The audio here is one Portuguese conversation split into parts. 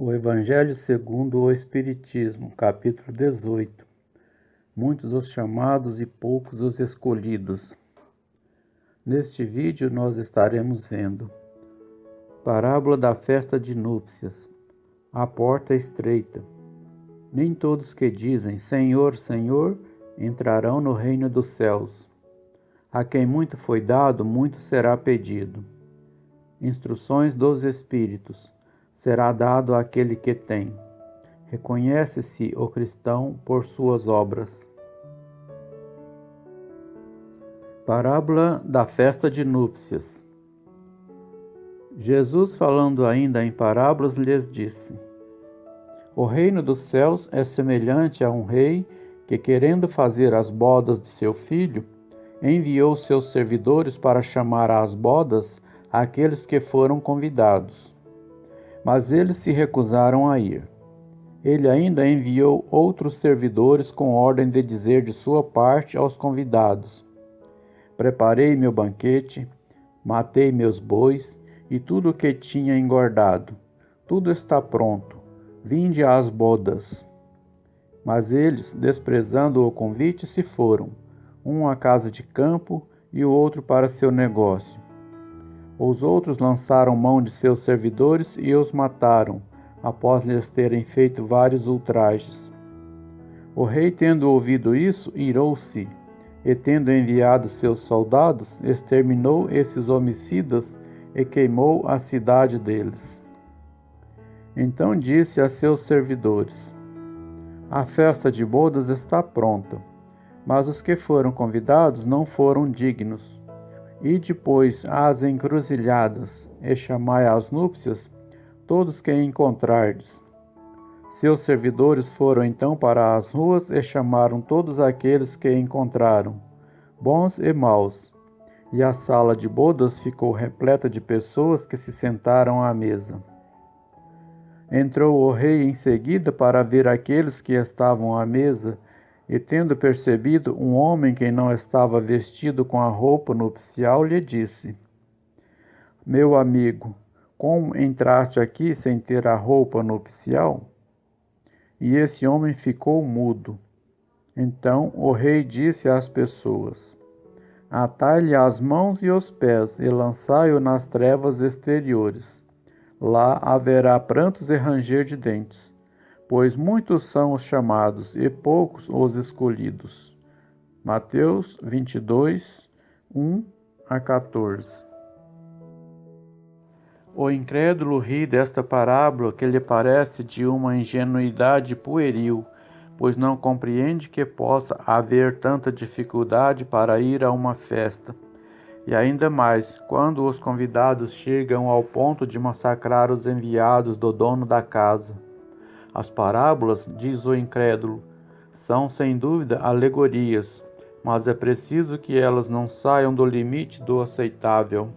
O Evangelho segundo o Espiritismo, capítulo 18. Muitos os chamados e poucos os escolhidos. Neste vídeo nós estaremos vendo parábola da festa de núpcias, a porta estreita. Nem todos que dizem Senhor, Senhor, entrarão no reino dos céus. A quem muito foi dado, muito será pedido. Instruções dos Espíritos. Será dado àquele que tem. Reconhece-se o cristão por suas obras. Parábola da festa de núpcias. Jesus, falando ainda em parábolas, lhes disse: O reino dos céus é semelhante a um rei que, querendo fazer as bodas de seu filho, enviou seus servidores para chamar às bodas aqueles que foram convidados. Mas eles se recusaram a ir. Ele ainda enviou outros servidores com ordem de dizer de sua parte aos convidados: Preparei meu banquete, matei meus bois e tudo o que tinha engordado. Tudo está pronto. Vinde às bodas. Mas eles, desprezando o convite, se foram, um à casa de campo e o outro para seu negócio. Os outros lançaram mão de seus servidores e os mataram, após lhes terem feito vários ultrajes. O rei, tendo ouvido isso, irou-se, e tendo enviado seus soldados, exterminou esses homicidas e queimou a cidade deles. Então disse a seus servidores: A festa de bodas está pronta, mas os que foram convidados não foram dignos. Ide, pois, às encruzilhadas, e chamai às núpcias todos que encontrardes. Seus servidores foram então para as ruas e chamaram todos aqueles que encontraram, bons e maus, e a sala de bodas ficou repleta de pessoas que se sentaram à mesa. Entrou o rei em seguida para ver aqueles que estavam à mesa, e tendo percebido um homem que não estava vestido com a roupa nupcial, lhe disse: Meu amigo, como entraste aqui sem ter a roupa nupcial? E esse homem ficou mudo. Então o rei disse às pessoas: Atai-lhe as mãos e os pés e lançai-o nas trevas exteriores. Lá haverá prantos e ranger de dentes, pois muitos são os chamados e poucos os escolhidos. Mateus 22, 1-14. O incrédulo ri desta parábola que lhe parece de uma ingenuidade pueril, pois não compreende que possa haver tanta dificuldade para ir a uma festa. E ainda mais, quando os convidados chegam ao ponto de massacrar os enviados do dono da casa. As parábolas, diz o incrédulo, são sem dúvida alegorias, mas é preciso que elas não saiam do limite do aceitável.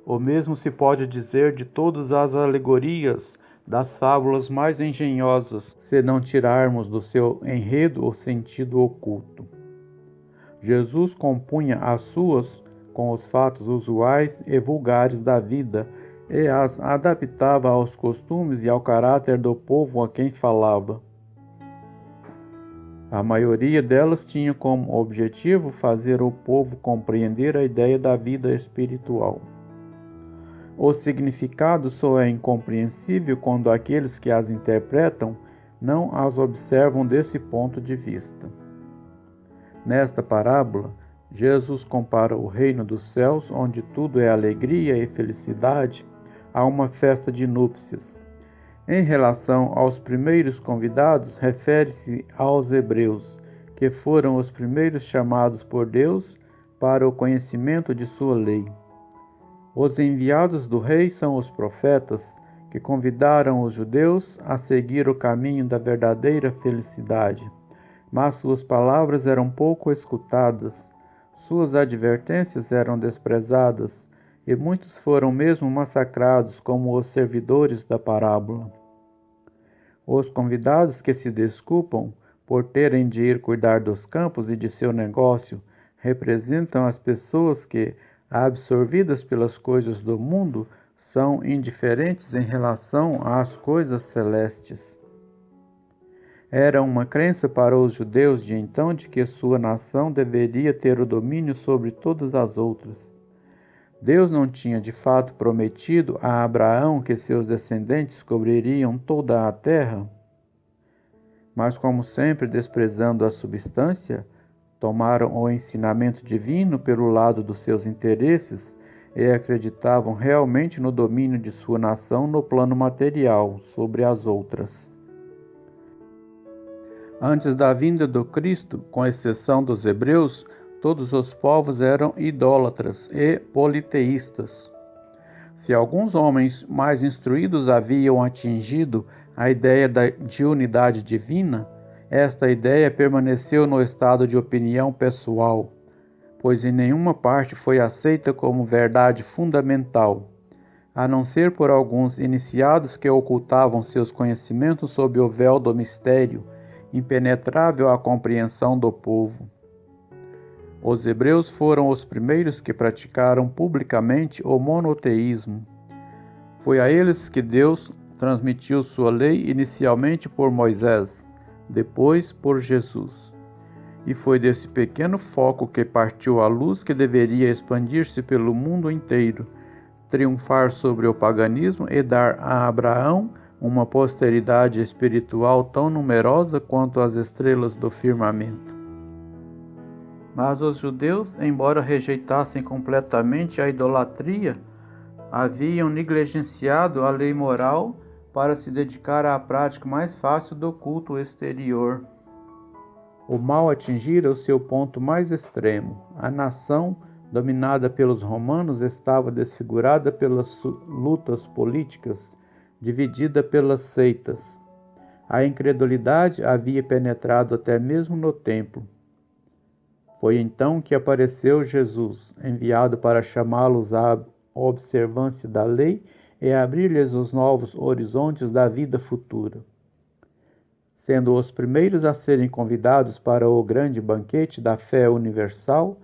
O mesmo se pode dizer de todas as alegorias das fábulas mais engenhosas, se não tirarmos do seu enredo o sentido oculto. Jesus compunha as suas com os fatos usuais e vulgares da vida e as adaptava aos costumes e ao caráter do povo a quem falava. A maioria delas tinha como objetivo fazer o povo compreender a ideia da vida espiritual. O significado só é incompreensível quando aqueles que as interpretam não as observam desse ponto de vista. Nesta parábola, Jesus compara o reino dos céus, onde tudo é alegria e felicidade, a uma festa de núpcias. Em relação aos primeiros convidados, refere-se aos hebreus, que foram os primeiros chamados por Deus para o conhecimento de sua lei. Os enviados do rei são os profetas, que convidaram os judeus a seguir o caminho da verdadeira felicidade. Mas suas palavras eram pouco escutadas, suas advertências eram desprezadas, e muitos foram mesmo massacrados como os servidores da parábola. Os convidados que se desculpam por terem de ir cuidar dos campos e de seu negócio representam as pessoas que, absorvidas pelas coisas do mundo, são indiferentes em relação às coisas celestes. Era uma crença para os judeus de então de que sua nação deveria ter o domínio sobre todas as outras. Deus não tinha de fato prometido a Abraão que seus descendentes cobririam toda a terra? Mas, como sempre, desprezando a substância, tomaram o ensinamento divino pelo lado dos seus interesses e acreditavam realmente no domínio de sua nação no plano material sobre as outras. Antes da vinda do Cristo, com exceção dos hebreus, todos os povos eram idólatras e politeístas. Se alguns homens mais instruídos haviam atingido a ideia de unidade divina, esta ideia permaneceu no estado de opinião pessoal, pois em nenhuma parte foi aceita como verdade fundamental, a não ser por alguns iniciados que ocultavam seus conhecimentos sob o véu do mistério, impenetrável à compreensão do povo. Os hebreus foram os primeiros que praticaram publicamente o monoteísmo. Foi a eles que Deus transmitiu sua lei inicialmente por Moisés, depois por Jesus. E foi desse pequeno foco que partiu a luz que deveria expandir-se pelo mundo inteiro, triunfar sobre o paganismo e dar a Abraão uma posteridade espiritual tão numerosa quanto as estrelas do firmamento. Mas os judeus, embora rejeitassem completamente a idolatria, haviam negligenciado a lei moral para se dedicar à prática mais fácil do culto exterior. O mal atingira o seu ponto mais extremo. A nação, dominada pelos romanos, estava desfigurada pelas lutas políticas, dividida pelas seitas. A incredulidade havia penetrado até mesmo no templo. Foi então que apareceu Jesus, enviado para chamá-los à observância da lei e abrir-lhes os novos horizontes da vida futura. Sendo os primeiros a serem convidados para o grande banquete da fé universal,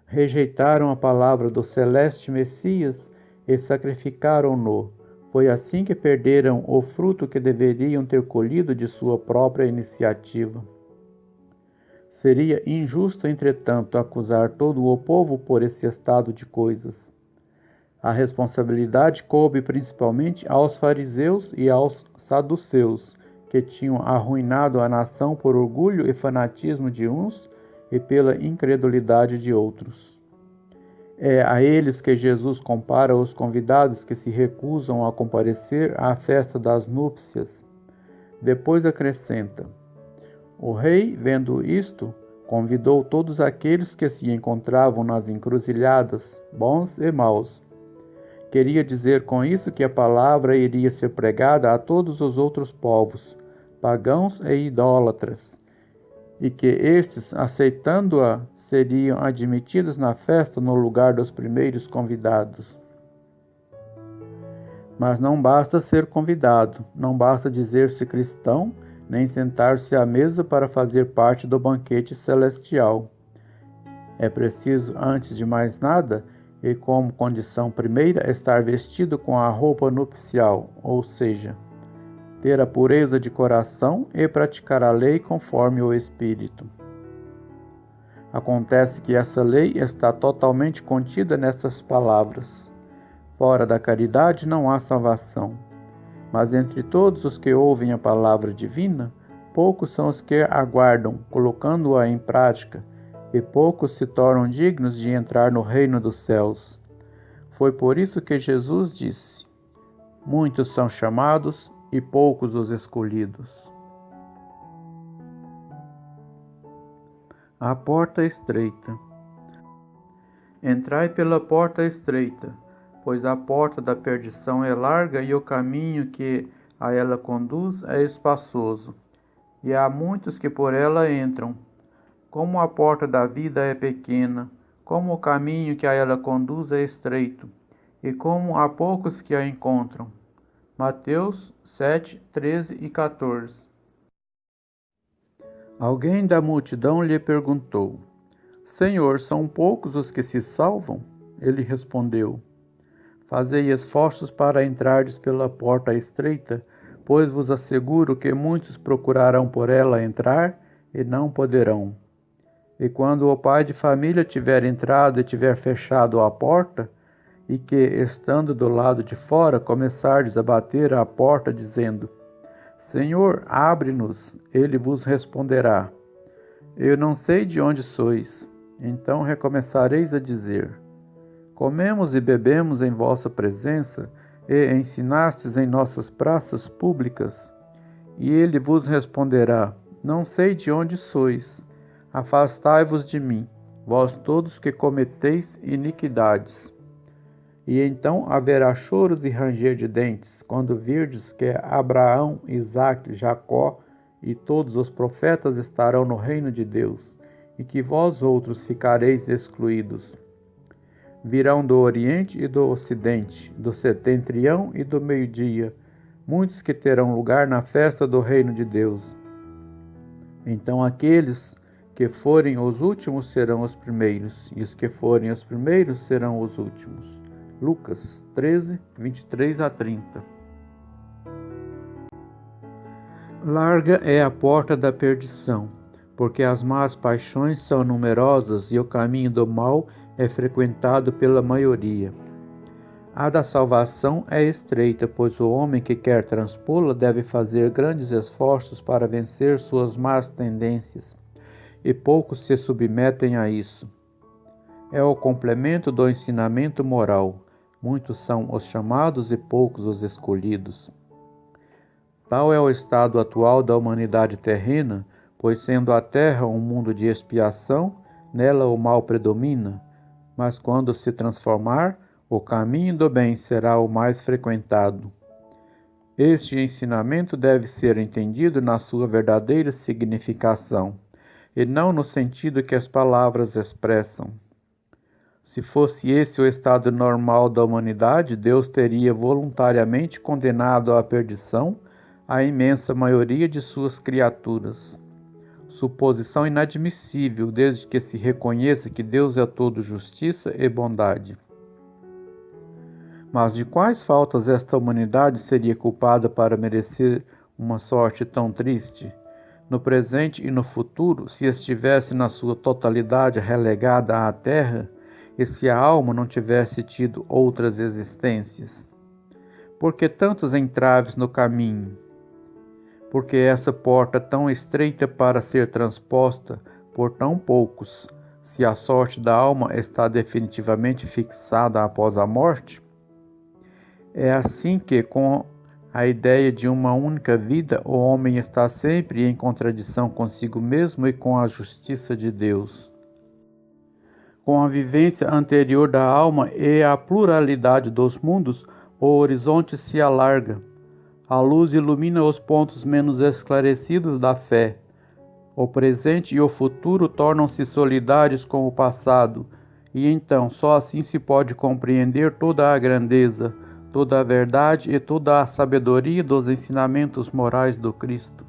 rejeitaram a palavra do celeste Messias e sacrificaram-no. Foi assim que perderam o fruto que deveriam ter colhido de sua própria iniciativa. Seria injusto, entretanto, acusar todo o povo por esse estado de coisas. A responsabilidade coube principalmente aos fariseus e aos saduceus, que tinham arruinado a nação por orgulho e fanatismo de uns e pela incredulidade de outros. É a eles que Jesus compara os convidados que se recusam a comparecer à festa das núpcias. Depois acrescenta: o rei, vendo isto, convidou todos aqueles que se encontravam nas encruzilhadas, bons e maus. Queria dizer com isso que a palavra iria ser pregada a todos os outros povos, pagãos e idólatras, e que estes, aceitando-a, seriam admitidos na festa no lugar dos primeiros convidados. Mas não basta ser convidado, não basta dizer-se cristão, nem sentar-se à mesa para fazer parte do banquete celestial. É preciso, antes de mais nada, e como condição primeira, estar vestido com a roupa nupcial, ou seja, ter a pureza de coração e praticar a lei conforme o Espírito. Acontece que essa lei está totalmente contida nessas palavras: fora da caridade não há salvação. Mas entre todos os que ouvem a palavra divina, poucos são os que aguardam, colocando-a em prática, e poucos se tornam dignos de entrar no reino dos céus. Foi por isso que Jesus disse: muitos são chamados e poucos os escolhidos. A porta estreita. Entrai pela porta estreita, pois a porta da perdição é larga e o caminho que a ela conduz é espaçoso, e há muitos que por ela entram. Como a porta da vida é pequena, como o caminho que a ela conduz é estreito, e como há poucos que a encontram. Mateus 7, 13 e 14. Alguém da multidão lhe perguntou: Senhor, são poucos os que se salvam? Ele respondeu: Fazei esforços para entrardes pela porta estreita, pois vos asseguro que muitos procurarão por ela entrar e não poderão. E quando o pai de família tiver entrado e tiver fechado a porta, e que, estando do lado de fora, começardes a bater à porta, dizendo: Senhor, abre-nos, ele vos responderá: Eu não sei de onde sois. Então recomeçareis a dizer: Comemos e bebemos em vossa presença, e ensinastes em nossas praças públicas. E ele vos responderá: Não sei de onde sois. Afastai-vos de mim, vós todos que cometeis iniquidades. E então haverá choros e ranger de dentes, quando virdes que Abraão, Isaque, Jacó e todos os profetas estarão no reino de Deus, e que vós outros ficareis excluídos. Virão do Oriente e do Ocidente, do setentrião e do meio-dia, muitos que terão lugar na festa do reino de Deus. Então aqueles que forem os últimos serão os primeiros, e os que forem os primeiros serão os últimos. Lucas 13, 23 a 30. Larga é a porta da perdição, porque as más paixões são numerosas e o caminho do mal é frequentado pela maioria. A da salvação é estreita, pois o homem que quer transpô-la deve fazer grandes esforços para vencer suas más tendências, e poucos se submetem a isso. É o complemento do ensinamento moral. Muitos são os chamados e poucos os escolhidos. Tal é o estado atual da humanidade terrena, pois sendo a terra um mundo de expiação, nela o mal predomina, mas quando se transformar, o caminho do bem será o mais frequentado. Este ensinamento deve ser entendido na sua verdadeira significação, e não no sentido que as palavras expressam. Se fosse esse o estado normal da humanidade, Deus teria voluntariamente condenado à perdição a imensa maioria de suas criaturas. Suposição inadmissível, desde que se reconheça que Deus é todo justiça e bondade. Mas de quais faltas esta humanidade seria culpada para merecer uma sorte tão triste? No presente e no futuro, se estivesse na sua totalidade relegada à terra, e se a alma não tivesse tido outras existências? Por que tantos entraves no caminho? Por que essa porta tão estreita para ser transposta por tão poucos, se a sorte da alma está definitivamente fixada após a morte? É assim que, com a ideia de uma única vida, o homem está sempre em contradição consigo mesmo e com a justiça de Deus. Com a vivência anterior da alma e a pluralidade dos mundos, o horizonte se alarga. A luz ilumina os pontos menos esclarecidos da fé. O presente e o futuro tornam-se solidários com o passado, e então só assim se pode compreender toda a grandeza, toda a verdade e toda a sabedoria dos ensinamentos morais do Cristo.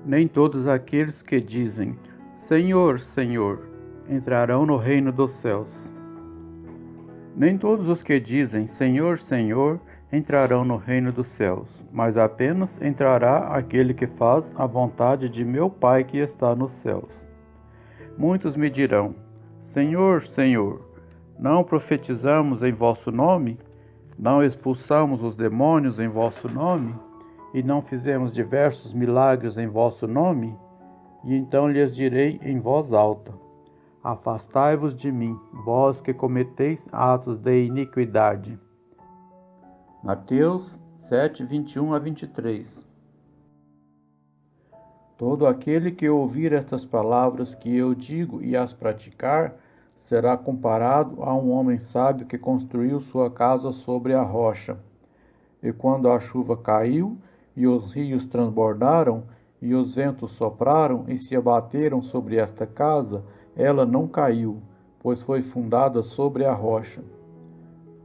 Nem todos aqueles que dizem: Senhor, Senhor, entrarão no reino dos céus. Nem todos os que dizem Senhor, Senhor, entrarão no reino dos céus, mas apenas entrará aquele que faz a vontade de meu Pai que está nos céus. Muitos me dirão: Senhor, Senhor, não profetizamos em vosso nome? Não expulsamos os demônios em vosso nome? E não fizemos diversos milagres em vosso nome? E então lhes direi em voz alta: Afastai-vos de mim, vós que cometeis atos de iniquidade. Mateus 7, 21 a 23. Todo aquele que ouvir estas palavras que eu digo e as praticar, será comparado a um homem sábio que construiu sua casa sobre a rocha. E quando a chuva caiu, e os rios transbordaram, e os ventos sopraram e se abateram sobre esta casa, ela não caiu, pois foi fundada sobre a rocha.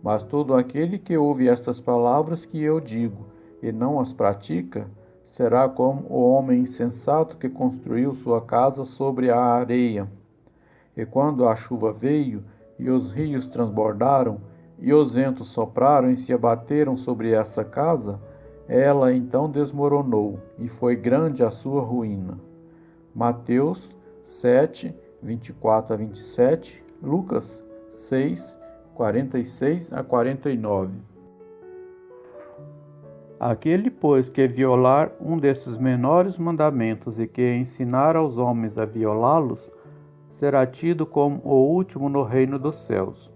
Mas todo aquele que ouve estas palavras que eu digo e não as pratica, será como o homem insensato que construiu sua casa sobre a areia. E quando a chuva veio, e os rios transbordaram, e os ventos sopraram e se abateram sobre essa casa, ela então desmoronou, e foi grande a sua ruína. Mateus 7, 24 a 27, Lucas 6, 46 a 49. Aquele, pois, que violar um desses menores mandamentos e que ensinar aos homens a violá-los, será tido como o último no reino dos céus.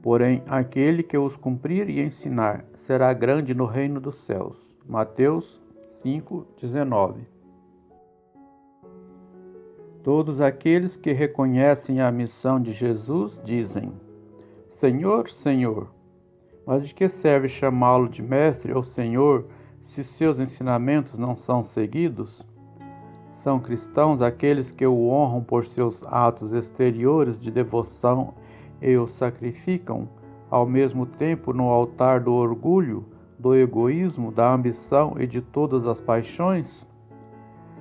Porém, aquele que os cumprir e ensinar será grande no reino dos céus. Mateus 5, 19. Todos aqueles que reconhecem a missão de Jesus dizem: Senhor, Senhor. Mas de que serve chamá-lo de mestre ou senhor se seus ensinamentos não são seguidos? São cristãos aqueles que o honram por seus atos exteriores de devoção e o sacrificam, ao mesmo tempo, no altar do orgulho, do egoísmo, da ambição e de todas as paixões?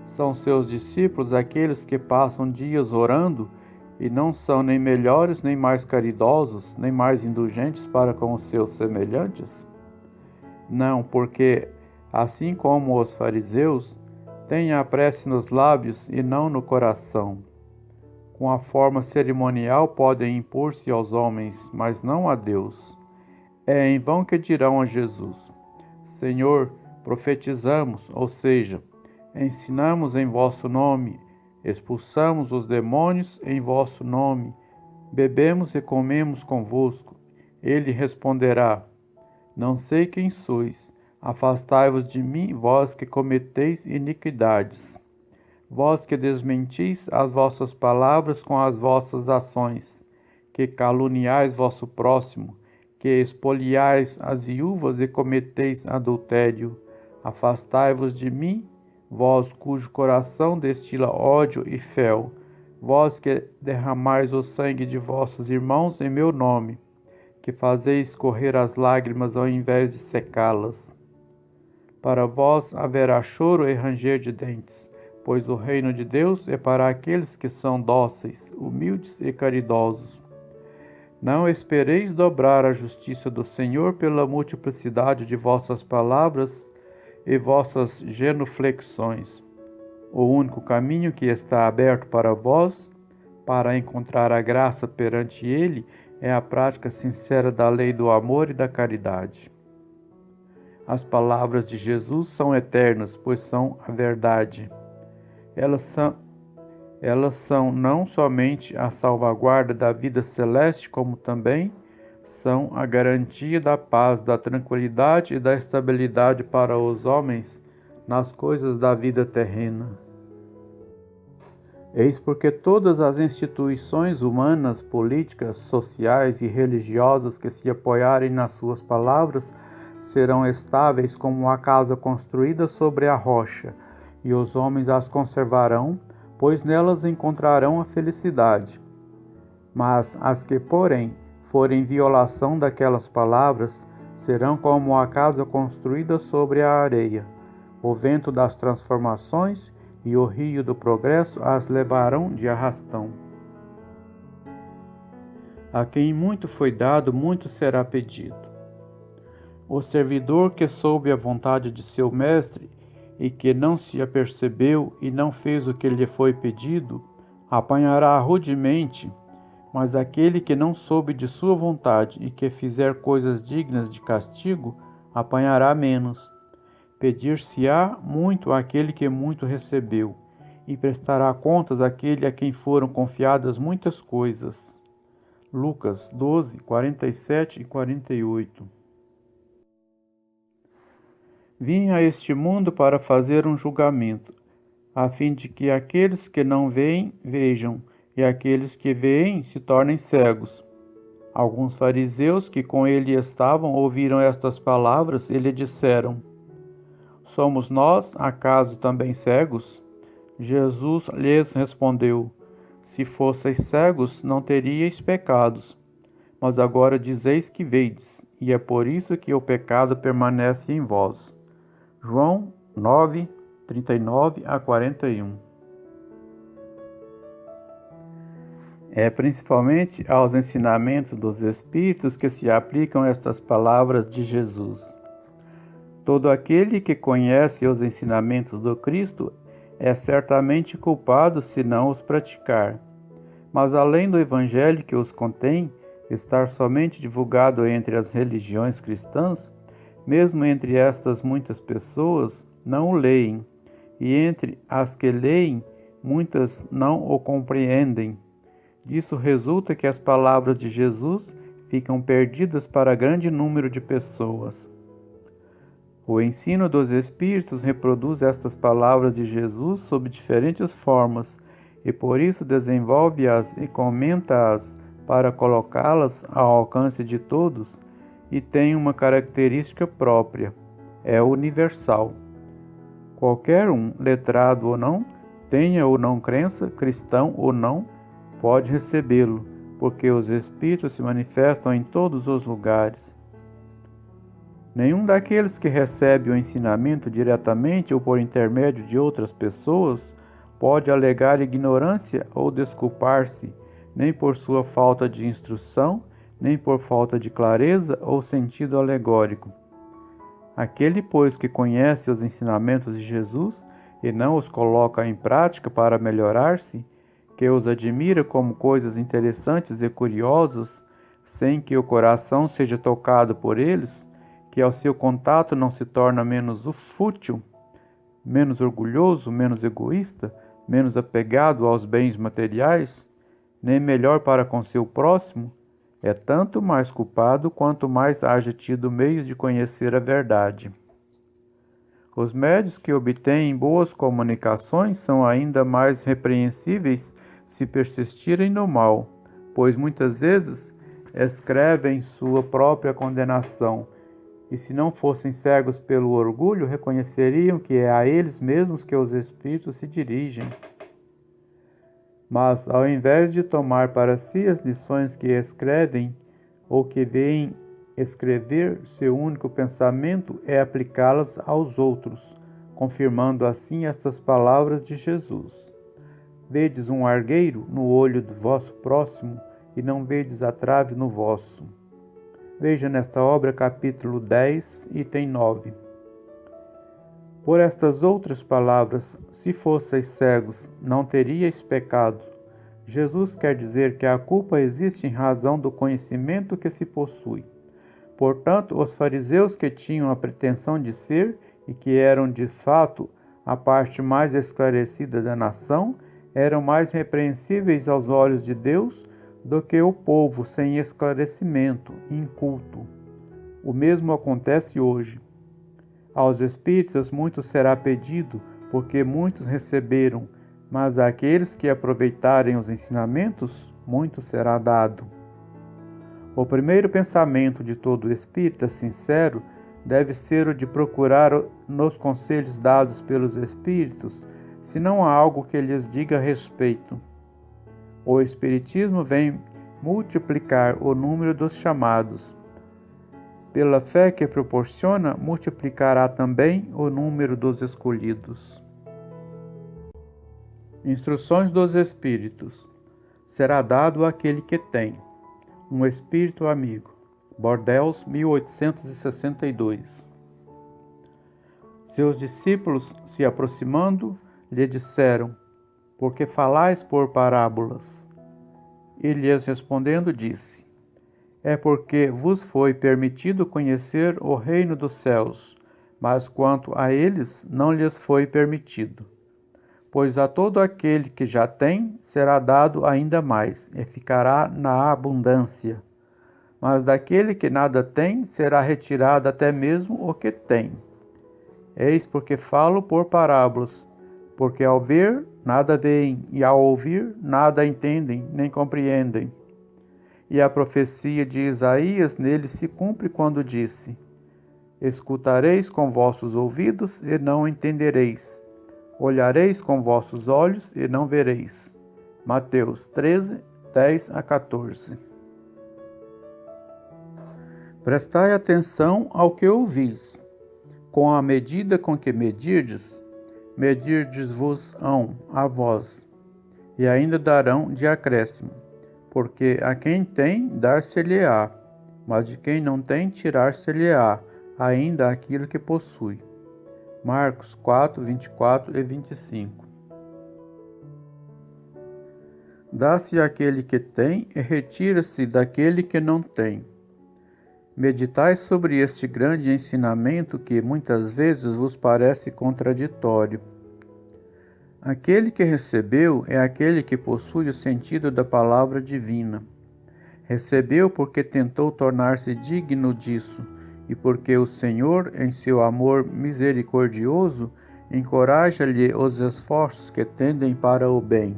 São seus discípulos aqueles que passam dias orando e não são nem melhores, nem mais caridosos, nem mais indulgentes para com os seus semelhantes? Não, porque, assim como os fariseus, têm a prece nos lábios e não no coração. Com a forma cerimonial podem impor-se aos homens, mas não a Deus. É em vão que dirão a Jesus: Senhor, profetizamos, ou seja, ensinamos em vosso nome, expulsamos os demônios em vosso nome, bebemos e comemos convosco. Ele responderá: Não sei quem sois, afastai-vos de mim, vós que cometeis iniquidades. Vós que desmentis as vossas palavras com as vossas ações, que caluniais vosso próximo, que expoliais as viúvas e cometeis adultério. Afastai-vos de mim, vós cujo coração destila ódio e fel, vós que derramais o sangue de vossos irmãos em meu nome, que fazeis correr as lágrimas ao invés de secá-las. Para vós haverá choro e ranger de dentes, pois o reino de Deus é para aqueles que são dóceis, humildes e caridosos. Não espereis dobrar a justiça do Senhor pela multiplicidade de vossas palavras e vossas genuflexões. O único caminho que está aberto para vós, para encontrar a graça perante Ele, é a prática sincera da lei do amor e da caridade. As palavras de Jesus são eternas, pois são a verdade. Elas são não somente a salvaguarda da vida celeste, como também são a garantia da paz, da tranquilidade e da estabilidade para os homens nas coisas da vida terrena. Eis porque todas as instituições humanas, políticas, sociais e religiosas que se apoiarem nas suas palavras serão estáveis como uma casa construída sobre a rocha, e os homens as conservarão, pois nelas encontrarão a felicidade. Mas as que, porém, forem violação daquelas palavras, serão como a casa construída sobre a areia. O vento das transformações e o rio do progresso as levarão de arrastão. A quem muito foi dado, muito será pedido. O servidor que soube a vontade de seu mestre e que não se apercebeu e não fez o que lhe foi pedido, apanhará rudemente, mas aquele que não soube de sua vontade e que fizer coisas dignas de castigo, apanhará menos. Pedir-se-á muito àquele que muito recebeu, e prestará contas àquele a quem foram confiadas muitas coisas. Lucas 12, 47 e 48. Vim a este mundo para fazer um julgamento, a fim de que aqueles que não veem, vejam, e aqueles que veem se tornem cegos. Alguns fariseus que com ele estavam ouviram estas palavras e lhe disseram: Somos nós, acaso, também cegos? Jesus lhes respondeu: Se fosseis cegos, não teríeis pecados. Mas agora dizeis que vedes, e é por isso que o pecado permanece em vós. João 9, 39 a 41. É principalmente aos ensinamentos dos Espíritos que se aplicam estas palavras de Jesus. Todo aquele que conhece os ensinamentos do Cristo é certamente culpado se não os praticar. Mas além do Evangelho que os contém, estar somente divulgado entre as religiões cristãs, mesmo entre estas muitas pessoas não o leem, e entre as que leem, muitas não o compreendem. Disso resulta que as palavras de Jesus ficam perdidas para grande número de pessoas. O ensino dos Espíritos reproduz estas palavras de Jesus sob diferentes formas, e por isso desenvolve-as e comenta-as para colocá-las ao alcance de todos, e tem uma característica própria: é universal. Qualquer um, letrado ou não, tenha ou não crença, cristão ou não, pode recebê-lo, porque os Espíritos se manifestam em todos os lugares. Nenhum daqueles que recebe o ensinamento diretamente ou por intermédio de outras pessoas pode alegar ignorância ou desculpar-se, nem por sua falta de instrução, nem por falta de clareza ou sentido alegórico. Aquele, pois, que conhece os ensinamentos de Jesus e não os coloca em prática para melhorar-se, que os admira como coisas interessantes e curiosas, sem que o coração seja tocado por eles, que ao seu contato não se torna menos fútil, menos orgulhoso, menos egoísta, menos apegado aos bens materiais, nem melhor para com seu próximo, é tanto mais culpado quanto mais haja tido meios de conhecer a verdade. Os médios que obtêm boas comunicações são ainda mais repreensíveis se persistirem no mal, pois muitas vezes escrevem sua própria condenação, e se não fossem cegos pelo orgulho, reconheceriam que é a eles mesmos que os Espíritos se dirigem. Mas, ao invés de tomar para si as lições que escrevem, ou que veem escrever, seu único pensamento é aplicá-las aos outros, confirmando assim estas palavras de Jesus: Vedes um argueiro no olho do vosso próximo, e não vedes a trave no vosso. Veja nesta obra capítulo 10, item 9. Por estas outras palavras, se fosseis cegos, não teríeis pecado. Jesus quer dizer que a culpa existe em razão do conhecimento que se possui. Portanto, os fariseus que tinham a pretensão de ser, e que eram de fato a parte mais esclarecida da nação, eram mais repreensíveis aos olhos de Deus do que o povo sem esclarecimento, inculto. O mesmo acontece hoje. Aos espíritas muito será pedido, porque muitos receberam, mas àqueles que aproveitarem os ensinamentos, muito será dado. O primeiro pensamento de todo espírita sincero deve ser o de procurar nos conselhos dados pelos espíritos, se não há algo que lhes diga respeito. O Espiritismo vem multiplicar o número dos chamados. Pela fé que proporciona, multiplicará também o número dos escolhidos. Instruções dos Espíritos. Será dado àquele que tem um espírito amigo. Bordeaux, 1862. Seus discípulos, se aproximando, lhe disseram: Por que falais por parábolas? E lhes respondendo disse: É porque vos foi permitido conhecer o reino dos céus, mas quanto a eles não lhes foi permitido. Pois a todo aquele que já tem será dado ainda mais, e ficará na abundância. Mas daquele que nada tem será retirado até mesmo o que tem. Eis porque falo por parábolas, porque ao ver nada veem, e ao ouvir nada entendem nem compreendem. E a profecia de Isaías nele se cumpre quando disse: Escutareis com vossos ouvidos e não entendereis. Olhareis com vossos olhos e não vereis. Mateus 13, 10 a 14. Prestai atenção ao que ouvis. Com a medida com que medirdes, medirdes-vos-ão a vós, e ainda darão de acréscimo. porque a quem tem, dar-se-lhe-á, mas de quem não tem, tirar-se-lhe-á ainda aquilo que possui. Marcos 4, 24 e 25. Dá-se àquele que tem e retira-se daquele que não tem. Meditai sobre este grande ensinamento que muitas vezes vos parece contraditório. Aquele que recebeu é aquele que possui o sentido da palavra divina. Recebeu porque tentou tornar-se digno disso, e porque o Senhor, em seu amor misericordioso, encoraja-lhe os esforços que tendem para o bem.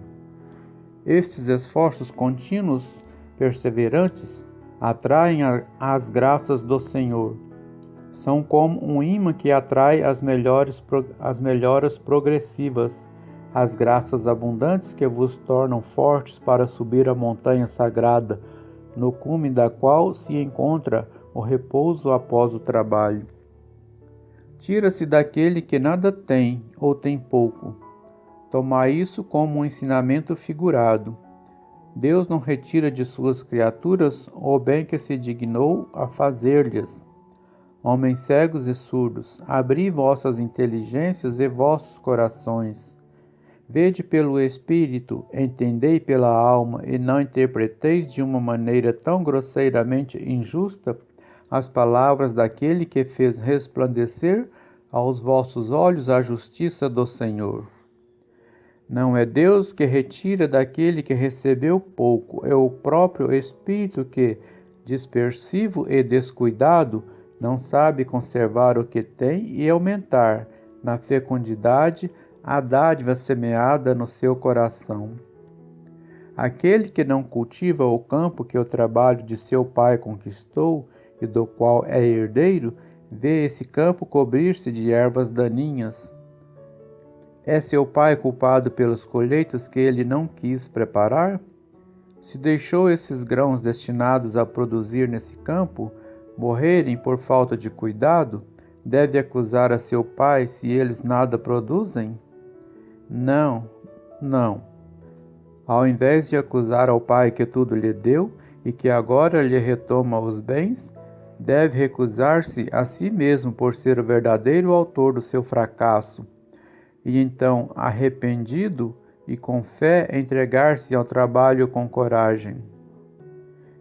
Estes esforços contínuos, perseverantes, atraem as graças do Senhor. São como um imã que atrai as melhoras progressivas, as graças abundantes que vos tornam fortes para subir a montanha sagrada, no cume da qual se encontra o repouso após o trabalho. Tira-se daquele que nada tem ou tem pouco. Tomai isso como um ensinamento figurado. Deus não retira de suas criaturas o bem que se dignou a fazer-lhes. Homens cegos e surdos, abri vossas inteligências e vossos corações. Vede pelo Espírito, entendei pela alma, e não interpreteis de uma maneira tão grosseiramente injusta as palavras daquele que fez resplandecer aos vossos olhos a justiça do Senhor. Não é Deus que retira daquele que recebeu pouco, é o próprio Espírito que, dispersivo e descuidado, não sabe conservar o que tem e aumentar, na fecundidade, a dádiva semeada no seu coração. Aquele que não cultiva o campo que o trabalho de seu pai conquistou e do qual é herdeiro, vê esse campo cobrir-se de ervas daninhas. É seu pai culpado pelas colheitas que ele não quis preparar? Se deixou esses grãos destinados a produzir nesse campo morrerem por falta de cuidado, deve acusar a seu pai se eles nada produzem? Não. Ao invés de acusar ao pai que tudo lhe deu e que agora lhe retoma os bens, deve recusar-se a si mesmo por ser o verdadeiro autor do seu fracasso, e então, arrependido e com fé, entregar-se ao trabalho com coragem.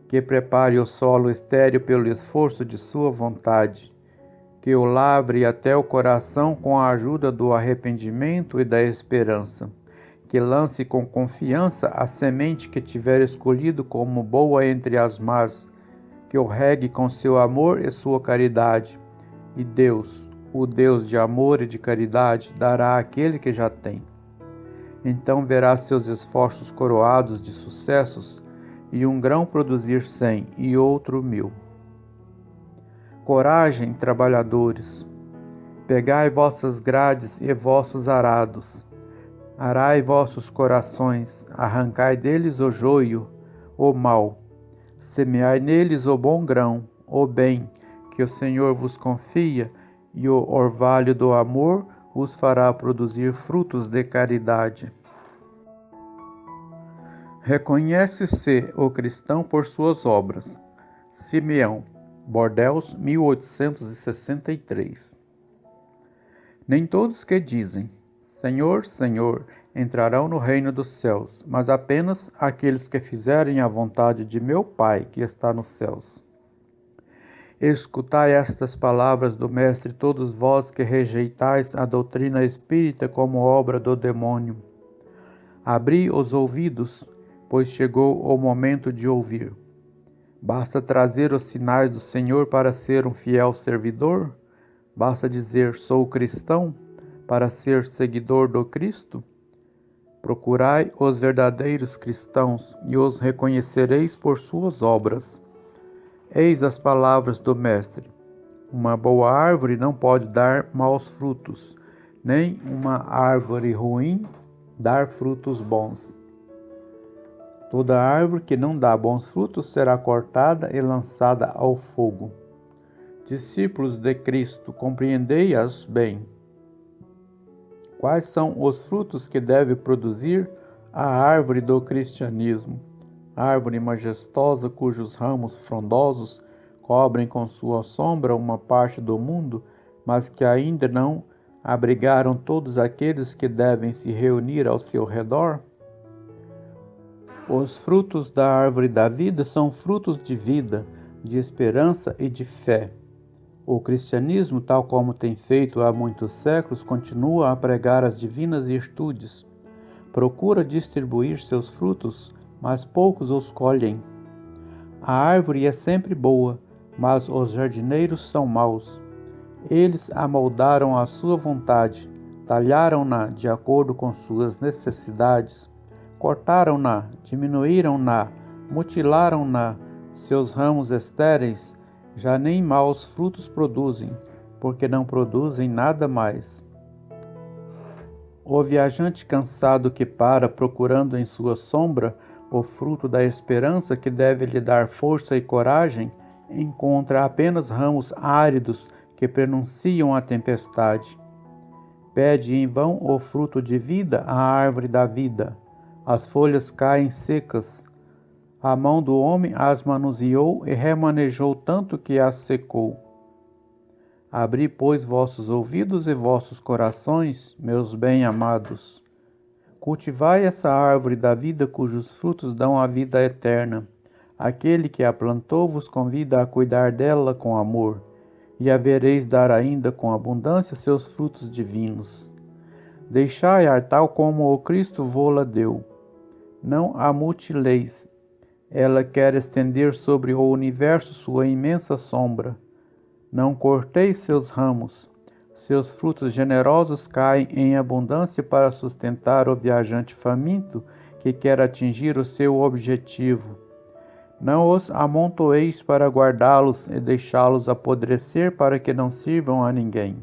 Que prepare o solo estéril pelo esforço de sua vontade, que o lavre até o coração com a ajuda do arrependimento e da esperança, que lance com confiança a semente que tiver escolhido como boa entre as más, que o regue com seu amor e sua caridade, e Deus, o Deus de amor e de caridade, dará àquele que já tem. Então verá seus esforços coroados de sucessos, e um grão produzir 100 e outro 1000. Coragem, trabalhadores! Pegai vossas grades e vossos arados. Arai vossos corações, arrancai deles o joio, o mal. Semeai neles o bom grão, o bem, que o Senhor vos confia, e o orvalho do amor os fará produzir frutos de caridade. Reconhece-se o cristão por suas obras. Simeão, Bordeaux, 1863. Nem todos que dizem, Senhor, Senhor, entrarão no reino dos céus, mas apenas aqueles que fizerem a vontade de meu Pai que está nos céus. Escutai estas palavras do Mestre, todos vós que rejeitais a doutrina espírita como obra do demônio. Abri os ouvidos, pois chegou o momento de ouvir. Basta trazer os sinais do Senhor para ser um fiel servidor? Basta dizer, sou cristão, para ser seguidor do Cristo? Procurai os verdadeiros cristãos e os reconhecereis por suas obras. Eis as palavras do Mestre. Uma boa árvore não pode dar maus frutos, nem uma árvore ruim dar frutos bons. Toda árvore que não dá bons frutos será cortada e lançada ao fogo. Discípulos de Cristo, compreendei-as bem. Quais são os frutos que deve produzir a árvore do cristianismo? árvore majestosa cujos ramos frondosos cobrem com sua sombra uma parte do mundo, mas que ainda não abrigaram todos aqueles que devem se reunir ao seu redor? Os frutos da árvore da vida são frutos de vida, de esperança e de fé. O cristianismo, tal como tem feito há muitos séculos, continua a pregar as divinas virtudes. Procura distribuir seus frutos, mas poucos os colhem. A árvore é sempre boa, mas os jardineiros são maus. Eles a moldaram à sua vontade, talharam-na de acordo com suas necessidades, cortaram-na, diminuíram-na, mutilaram-na. Seus ramos estéreis já nem maus frutos produzem, porque não produzem nada mais. O viajante cansado que para procurando em sua sombra o fruto da esperança que deve lhe dar força e coragem, encontra apenas ramos áridos que pronunciam a tempestade. Pede em vão o fruto de vida à árvore da vida. As folhas caem secas. A mão do homem as manuseou e remanejou tanto que as secou. Abri, pois, vossos ouvidos e vossos corações, meus bem-amados. Cultivai essa árvore da vida cujos frutos dão a vida eterna. Aquele que a plantou vos convida a cuidar dela com amor, e a vereis dar ainda com abundância seus frutos divinos. Deixai-a tal como o Cristo vô-la deu. Não a mutileis. Ela quer estender sobre o universo sua imensa sombra. Não corteis seus ramos. Seus frutos generosos caem em abundância para sustentar o viajante faminto que quer atingir o seu objetivo. Não os amontoeis para guardá-los e deixá-los apodrecer para que não sirvam a ninguém.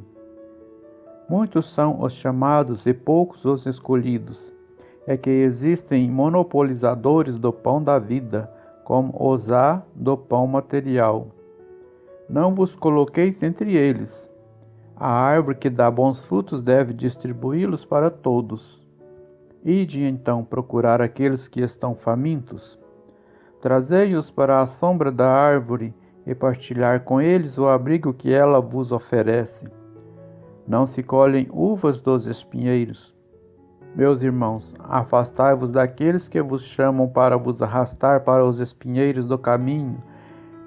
Muitos são os chamados e poucos os escolhidos. É que existem monopolizadores do pão da vida, como os há do pão material. Não vos coloqueis entre eles. A árvore que dá bons frutos deve distribuí-los para todos. Ide então procurar aqueles que estão famintos. Trazei-os para a sombra da árvore e partilhar com eles o abrigo que ela vos oferece. Não se colhem uvas dos espinheiros. Meus irmãos, afastai-vos daqueles que vos chamam para vos arrastar para os espinheiros do caminho,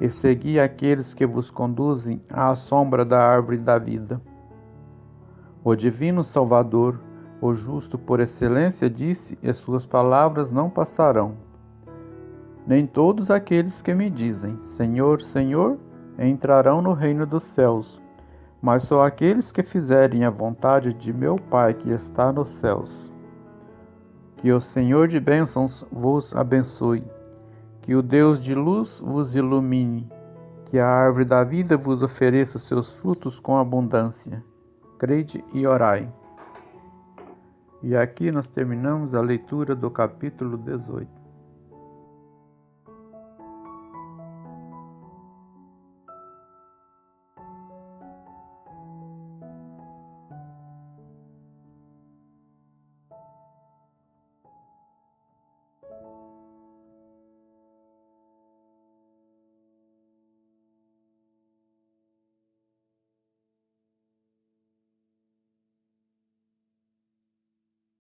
e segui aqueles que vos conduzem à sombra da árvore da vida. O divino Salvador, o justo por excelência, disse, e suas palavras não passarão. Nem todos aqueles que me dizem, Senhor, Senhor, entrarão no reino dos céus, mas só aqueles que fizerem a vontade de meu Pai que está nos céus. Que o Senhor de bênçãos vos abençoe, que o Deus de luz vos ilumine, que a árvore da vida vos ofereça seus frutos com abundância. Crede e orai. E aqui nós terminamos a leitura do capítulo 18.